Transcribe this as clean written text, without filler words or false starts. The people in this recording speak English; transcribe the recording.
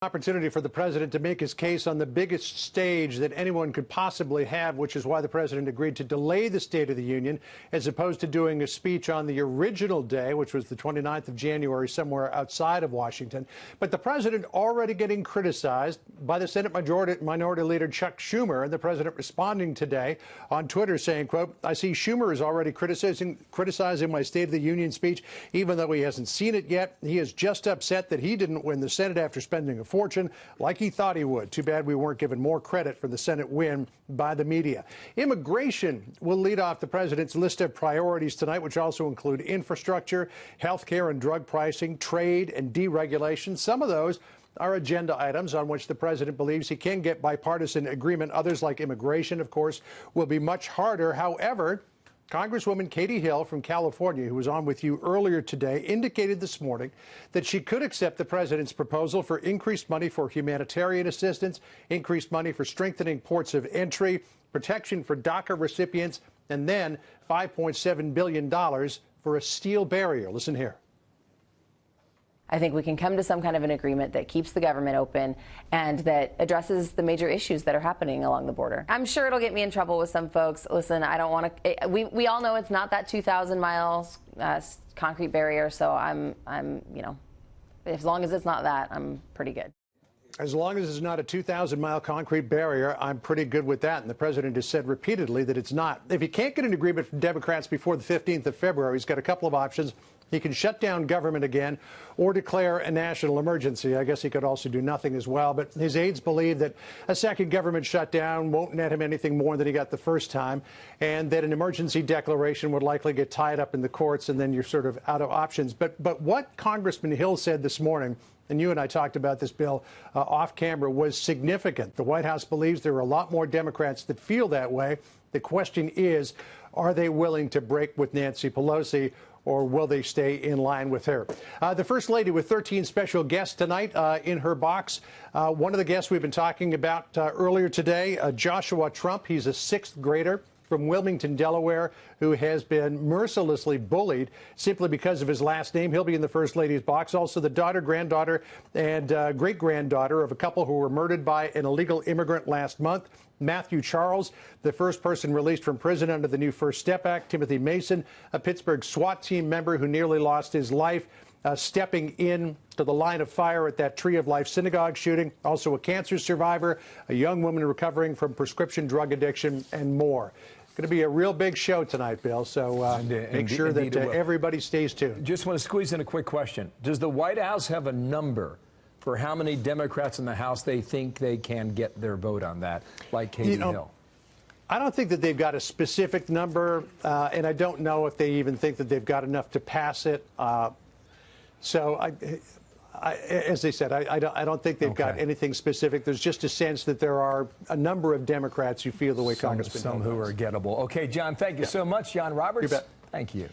Opportunity for the president to make his case on the biggest stage that anyone could possibly have, which is why the president agreed to delay the State of the Union as opposed to doing a speech on the original day, which was the 29th of January, somewhere outside of Washington. But the president already getting criticized by the Senate Minority Leader Chuck Schumer, and the president responding today on Twitter saying, quote, "I see Schumer is already criticizing my State of the Union speech, even though he hasn't seen it yet. He is just upset that he didn't win the Senate after spending a fortune like he thought he would. Too bad we weren't given more credit for the Senate win by the media." Immigration will lead off the president's list of priorities tonight, which also include infrastructure, health care and drug pricing, trade and deregulation. Some of those are agenda items on which the president believes he can get bipartisan agreement. Others, like immigration, of course, will be much harder. However, Congresswoman Katie Hill from California, who was on with you earlier today, indicated this morning that she could accept the president's proposal for increased money for humanitarian assistance, increased money for strengthening ports of entry, protection for DACA recipients, and then $5.7 billion for a steel barrier. Listen here. I think we can come to some kind of an agreement that keeps the government open and that addresses the major issues that are happening along the border. I'm sure it'll get me in trouble with some folks. Listen, I don't want to. We all know it's not that 2,000 miles concrete barrier. So I'm, as long as it's not that, I'm pretty good. As long as it's not a 2,000-mile concrete barrier, I'm pretty good with that. And the president has said repeatedly that it's not. If he can't get an agreement from Democrats before the 15th of February, he's got a couple of options. He can shut down government again or declare a national emergency. I guess he could also do nothing as well. But his aides believe that a second government shutdown won't net him anything more than he got the first time, and that an emergency declaration would likely get tied up in the courts, and then you're sort of out of options. But what Congressman Hill said this morning, and you and I talked about this, Bill, off camera, was significant. The White House believes there are a lot more Democrats that feel that way. The question is, are they willing to break with Nancy Pelosi, or will they stay in line with her? The First Lady with 13 special guests tonight in her box. One of the guests we've been talking about earlier today, Joshua Trump. He's a sixth grader from Wilmington, Delaware, who has been mercilessly bullied simply because of his last name. He'll be in the First Lady's box. Also, the daughter, granddaughter, and great-granddaughter of a couple who were murdered by an illegal immigrant last month. Matthew Charles, the first person released from prison under the new First Step Act. Timothy Mason, a Pittsburgh SWAT team member who nearly lost his life stepping in to the line of fire at that Tree of Life synagogue shooting. Also a cancer survivor, a young woman recovering from prescription drug addiction, and more. Going to be a real big show tonight, Bill, so make sure that everybody stays tuned. Just want to squeeze in a quick question. Does the White House have a number for how many Democrats in the House they think they can get their vote on that, like Katie Hill? I don't think that they've got a specific number, and I don't know if they even think that they've got enough to pass it. So, as they said, I don't think they've got anything specific. There's just a sense that there are a number of Democrats who feel the way Congressman Hill does. Some who are gettable. Okay, John, thank you so much. John Roberts, you bet. Thank you.